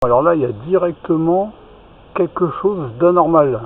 Alors là, il y a directement quelque chose d'anormal.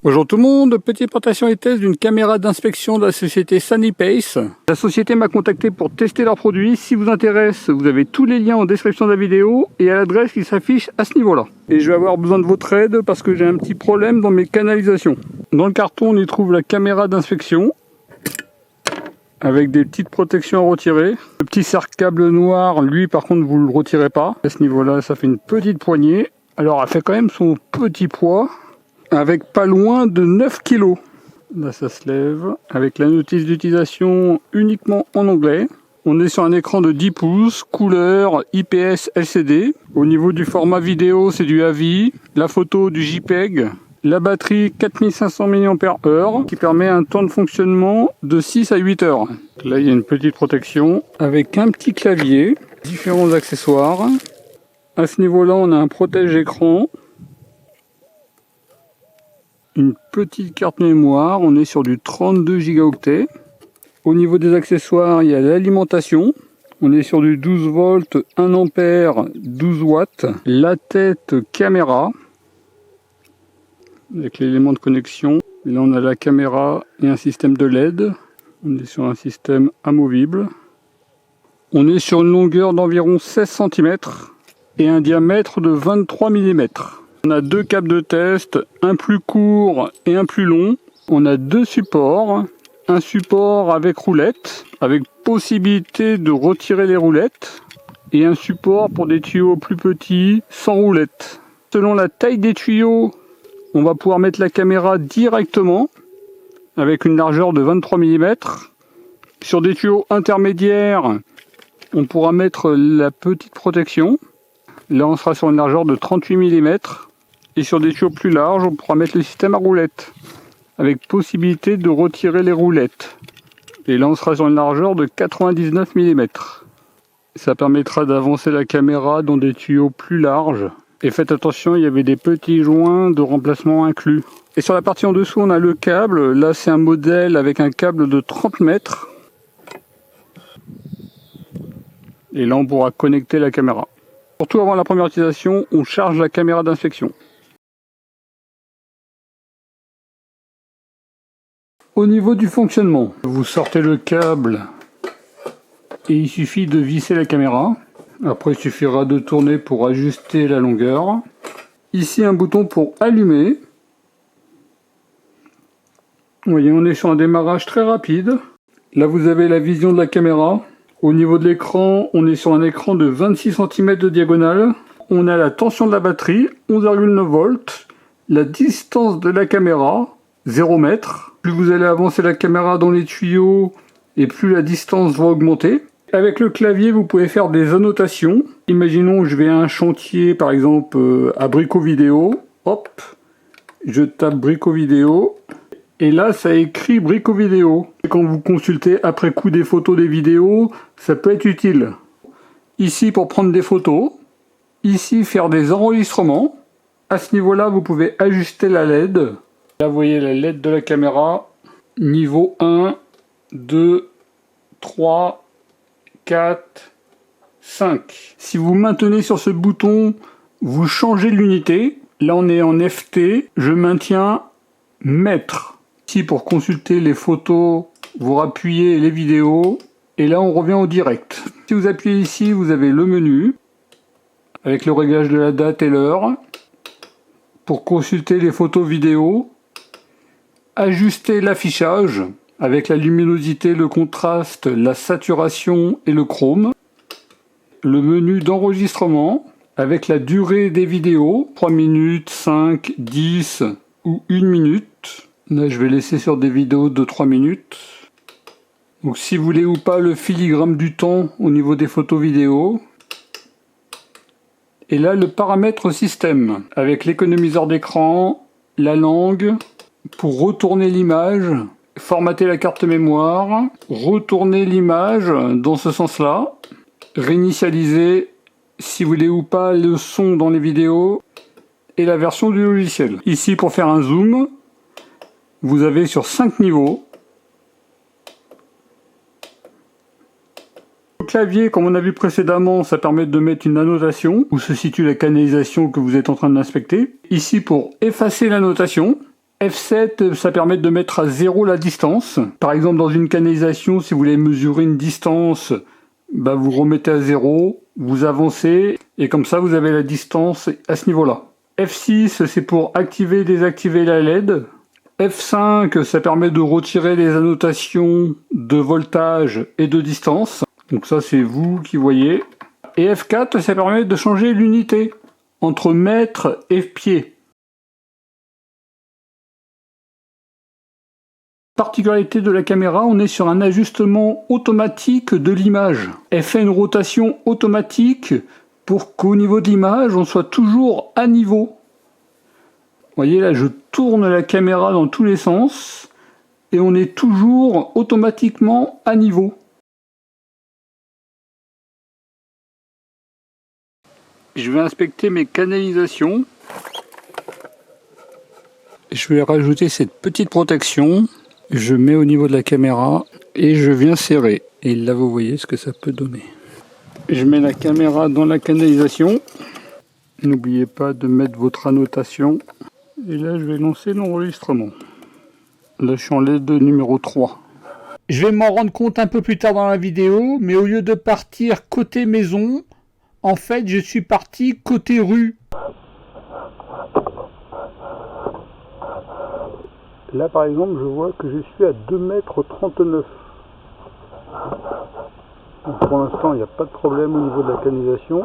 Bonjour tout le monde, petite présentation et test d'une caméra d'inspection de la société Sanipace. La société m'a contacté pour tester leurs produits. Si vous intéresse, vous avez tous les liens en description de la vidéo et à l'adresse qui s'affiche à ce niveau-là. Et je vais avoir besoin de votre aide parce que j'ai un petit problème dans mes canalisations. Dans le carton, on y trouve la caméra d'inspection avec des petites protections à retirer. Le petit cercle-câble noir, lui par contre vous le retirez pas. À ce niveau-là, ça fait une petite poignée. Alors elle fait quand même son petit poids avec pas loin de 9 kg. Là ça se lève avec la notice d'utilisation uniquement en anglais. On est sur un écran de 10 pouces, couleur IPS LCD. Au niveau du format vidéo, c'est du AVI, la photo du JPEG. La batterie 4500 mAh qui permet un temps de fonctionnement de 6 à 8 heures. Là il y a une petite protection avec un petit clavier, différents accessoires. À ce niveau-là on a un protège-écran, une petite carte mémoire, on est sur du 32 Go. Au niveau des accessoires il y a l'alimentation. On est sur du 12 volts, 1 ampère, 12 watts. La tête caméra avec l'élément de connexion. Et là on a la caméra et un système de LED. On est sur un système amovible. On est sur une longueur d'environ 16 cm et un diamètre de 23 mm. On a deux câbles de test, un plus court et un plus long. On a deux supports. Un support avec roulette, avec possibilité de retirer les roulettes. Et un support pour des tuyaux plus petits, sans roulette. Selon la taille des tuyaux, on va pouvoir mettre la caméra directement avec une largeur de 23 mm. Sur des tuyaux intermédiaires, on pourra mettre la petite protection. Là, on sera sur une largeur de 38 mm. Et sur des tuyaux plus larges, on pourra mettre le système à roulettes avec possibilité de retirer les roulettes. Et là, on sera sur une largeur de 99 mm. Ça permettra d'avancer la caméra dans des tuyaux plus larges. Et faites attention, il y avait des petits joints de remplacement inclus. Et sur la partie en dessous, on a le câble. Là, c'est un modèle avec un câble de 30 mètres. Et là, on pourra connecter la caméra. Surtout avant la première utilisation, on charge la caméra d'inspection. Au niveau du fonctionnement, vous sortez le câble et il suffit de visser la caméra. Après, il suffira de tourner pour ajuster la longueur. Ici, un bouton pour allumer. Vous voyez, on est sur un démarrage très rapide. Là, vous avez la vision de la caméra. Au niveau de l'écran, on est sur un écran de 26 cm de diagonale. On a la tension de la batterie, 11,9 volts. La distance de la caméra, 0 m. Plus vous allez avancer la caméra dans les tuyaux, et plus la distance va augmenter. Avec le clavier, vous pouvez faire des annotations. Imaginons que je vais à un chantier, par exemple à Brico Vidéo. Hop, je tape Brico Vidéo. Et là, ça écrit Brico Vidéo. Quand vous consultez après coup des photos, des vidéos, ça peut être utile. Ici, pour prendre des photos. Ici, faire des enregistrements. À ce niveau-là, vous pouvez ajuster la LED. Là, vous voyez la LED de la caméra. Niveau 1, 2, 3, 4, 5. Si vous maintenez sur ce bouton, vous changez l'unité. Là, on est en FT. Je maintiens mètre. Ici, pour consulter les photos, vous rappuyez les vidéos. Et là, on revient au direct. Si vous appuyez ici, vous avez le menu avec le réglage de la date et l'heure. Pour consulter les photos vidéo, ajuster l'affichage avec la luminosité, le contraste, la saturation et le chrome. Le menu d'enregistrement avec la durée des vidéos, 3 minutes, 5, 10 ou 1 minute. Là, je vais laisser sur des vidéos de 3 minutes. Donc, si vous voulez ou pas le filigrane du temps au niveau des photos vidéo. Et là, le paramètre système avec l'économiseur d'écran, la langue, pour retourner l'image, formater la carte mémoire, retourner l'image dans ce sens-là, réinitialiser si vous voulez ou pas le son dans les vidéos et la version du logiciel. Ici, pour faire un zoom, vous avez sur 5 niveaux. clavier, comme on a vu précédemment, ça permet de mettre une annotation où se situe la canalisation que vous êtes en train d'inspecter. Ici, pour effacer l'annotation. F7, ça permet de mettre à 0 la distance. Par exemple, dans une canalisation, si vous voulez mesurer une distance, bah vous remettez à 0, vous avancez, et comme ça, vous avez la distance à ce niveau-là. F6, c'est pour activer et désactiver la LED. F5, ça permet de retirer les annotations de voltage et de distance. Donc ça, c'est vous qui voyez. Et F4, ça permet de changer l'unité entre mètre et pied. Particularité de la caméra, on est sur un ajustement automatique de l'image. Elle fait une rotation automatique pour qu'au niveau de l'image, on soit toujours à niveau. Vous voyez là, je tourne la caméra dans tous les sens et on est toujours automatiquement à niveau. Je vais inspecter mes canalisations. Je vais rajouter cette petite protection. Je mets au niveau de la caméra et je viens serrer. Et là, vous voyez ce que ça peut donner. Je mets la caméra dans la canalisation. N'oubliez pas de mettre votre annotation. Et là, je vais lancer l'enregistrement. Là, je suis en LED numéro 3. Je vais m'en rendre compte un peu plus tard dans la vidéo, mais au lieu de partir côté maison, en fait, je suis parti côté rue. Là, par exemple, je vois que je suis à 2,39 m. Donc, pour l'instant, il n'y a pas de problème au niveau de la canalisation.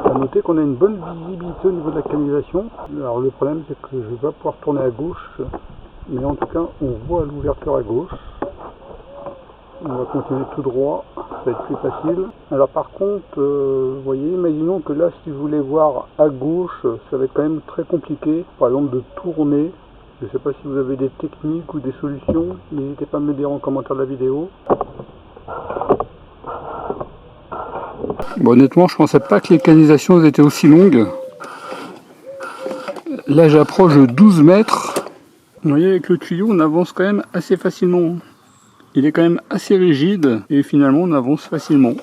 À noter qu'on a une bonne visibilité au niveau de la canalisation. Alors, le problème, c'est que je ne vais pas pouvoir tourner à gauche. Mais en tout cas, on voit l'ouverture à gauche. On va continuer tout droit. Ça va être plus facile. Alors, par contre, vous voyez, imaginons que là, si vous voulez voir à gauche, ça va être quand même très compliqué. Par exemple, de tourner. Je ne sais pas si vous avez des techniques ou des solutions, n'hésitez pas à me le dire en commentaire de la vidéo. Bon, honnêtement, je pensais pas que les canalisations étaient aussi longues. Là, j'approche de 12 mètres. Vous voyez, avec le tuyau, on avance quand même assez facilement. Il est quand même assez rigide et finalement, on avance facilement.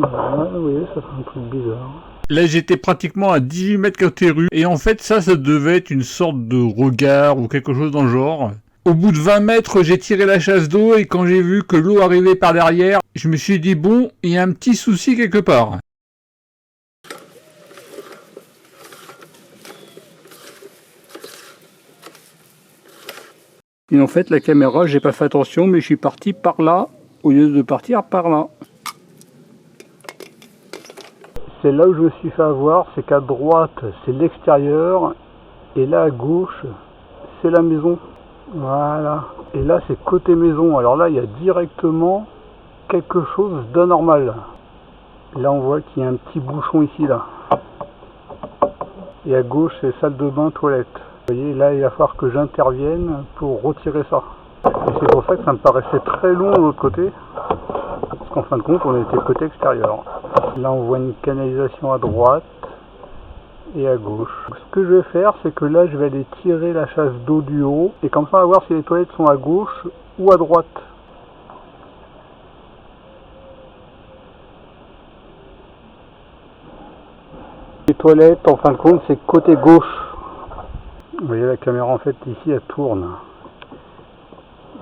Voilà, vous voyez, ça fait un truc bizarre. Là, j'étais pratiquement à 18 mètres côté rue. Et en fait, ça devait être une sorte de regard ou quelque chose dans le genre. Au bout de 20 mètres, j'ai tiré la chasse d'eau et quand j'ai vu que l'eau arrivait par derrière, je me suis dit, bon, il y a un petit souci quelque part. Et en fait, la caméra, j'ai pas fait attention, mais je suis parti par là, au lieu de partir par là. C'est là où je me suis fait avoir, c'est qu'à droite, c'est l'extérieur, et là à gauche, c'est la maison. Voilà. Et là, c'est côté maison. Alors là, il y a directement quelque chose d'anormal. Là, on voit qu'il y a un petit bouchon ici, là. Et à gauche, c'est salle de bain, toilette. Vous voyez, là, il va falloir que j'intervienne pour retirer ça. Et c'est pour ça que ça me paraissait très long de l'autre côté. Parce qu'en fin de compte, on était côté extérieur. Là, on voit une canalisation à droite et à gauche. Ce que je vais faire, c'est que là, je vais aller tirer la chasse d'eau du haut. Et comme ça, on va voir si les toilettes sont à gauche ou à droite. Les toilettes, en fin de compte, c'est côté gauche. Vous voyez, la caméra, en fait, ici, elle tourne.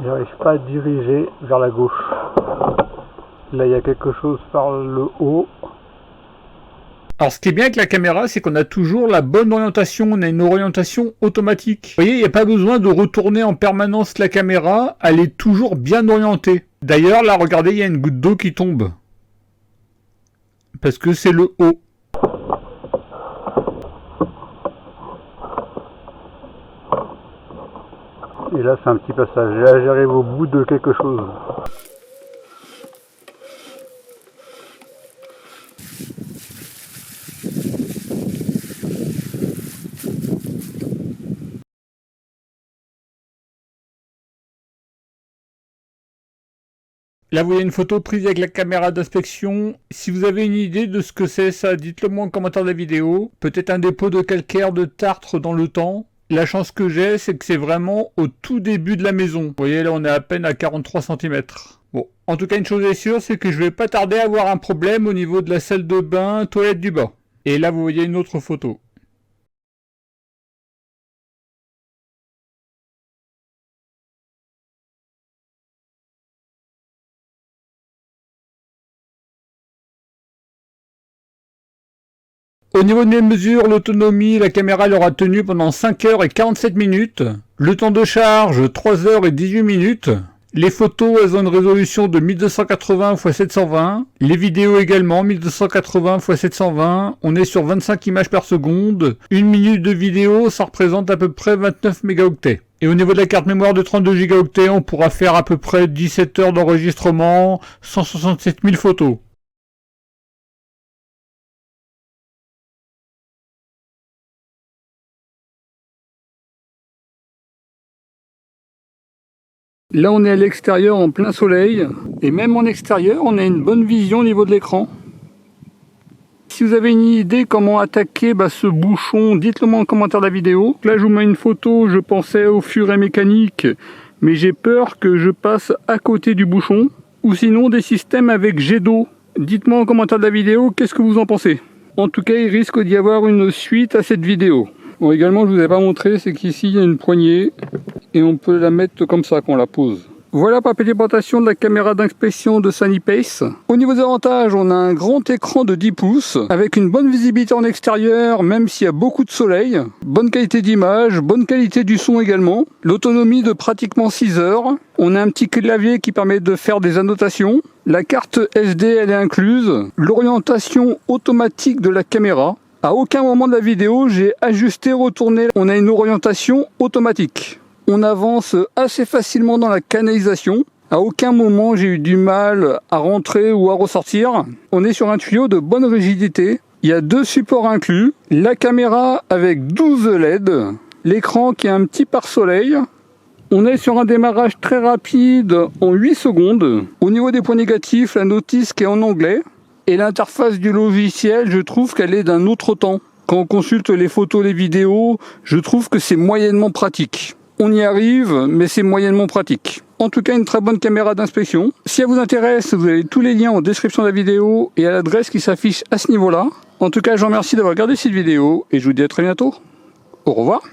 J'arrive pas à diriger vers la gauche. Là, il y a quelque chose par le haut. Alors, ce qui est bien avec la caméra, c'est qu'on a toujours la bonne orientation. On a une orientation automatique. Vous voyez, il n'y a pas besoin de retourner en permanence la caméra. Elle est toujours bien orientée. D'ailleurs, là, regardez, il y a une goutte d'eau qui tombe. Parce que c'est le haut. Et là, c'est un petit passage. Là, j'arrive au bout de quelque chose. Là, vous voyez une photo prise avec la caméra d'inspection. Si vous avez une idée de ce que c'est ça, dites-le moi en commentaire de la vidéo. Peut-être un dépôt de calcaire de tartre dans le temps. La chance que j'ai, c'est que c'est vraiment au tout début de la maison. Vous voyez, là, on est à peine à 43 cm. Bon, en tout cas, une chose est sûre, c'est que je vais pas tarder à avoir un problème au niveau de la salle de bain, toilette du bas. Et là, vous voyez une autre photo. Au niveau de mes mesures, l'autonomie, la caméra elle aura tenu pendant 5 heures et 47 minutes. Le temps de charge, 3 heures et 18 minutes. Les photos, elles ont une résolution de 1280 x 720. Les vidéos également, 1280 x 720. On est sur 25 images par seconde. Une minute de vidéo, ça représente à peu près 29 mégaoctets. Et au niveau de la carte mémoire de 32 gigaoctets, on pourra faire à peu près 17 heures d'enregistrement, 167 000 photos. Là, on est à l'extérieur en plein soleil. Et même en extérieur, on a une bonne vision au niveau de l'écran. Si vous avez une idée comment attaquer ce bouchon, dites-le moi en commentaire de la vidéo. Là, je vous mets une photo, je pensais au furet mécanique, mais j'ai peur que je passe à côté du bouchon. Ou sinon, des systèmes avec jet d'eau. Dites-moi en commentaire de la vidéo, qu'est-ce que vous en pensez? En tout cas, il risque d'y avoir une suite à cette vidéo. Bon, également, je vous ai pas montré, c'est qu'ici, il y a une poignée. Et on peut la mettre comme ça quand on la pose. Voilà pour la petite présentation de la caméra d'inspection de Sanipace. Au niveau des avantages, on a un grand écran de 10 pouces avec une bonne visibilité en extérieur, même s'il y a beaucoup de soleil. Bonne qualité d'image, bonne qualité du son également. L'autonomie de pratiquement 6 heures. On a un petit clavier qui permet de faire des annotations. La carte SD, elle est incluse. L'orientation automatique de la caméra. À aucun moment de la vidéo, j'ai ajusté, retourné. On a une orientation automatique. On avance assez facilement dans la canalisation. À aucun moment j'ai eu du mal à rentrer ou à ressortir. On est sur un tuyau de bonne rigidité. Il y a 2 supports inclus. La caméra avec 12 LED. L'écran qui a un petit pare-soleil. On est sur un démarrage très rapide en 8 secondes. Au niveau des points négatifs, la notice qui est en anglais. Et l'interface du logiciel, je trouve qu'elle est d'un autre temps. Quand on consulte les photos, les vidéos, je trouve que c'est moyennement pratique. On y arrive, mais c'est moyennement pratique. En tout cas, une très bonne caméra d'inspection. Si elle vous intéresse, vous avez tous les liens en description de la vidéo et à l'adresse qui s'affiche à ce niveau-là. En tout cas, je vous remercie d'avoir regardé cette vidéo et je vous dis à très bientôt. Au revoir.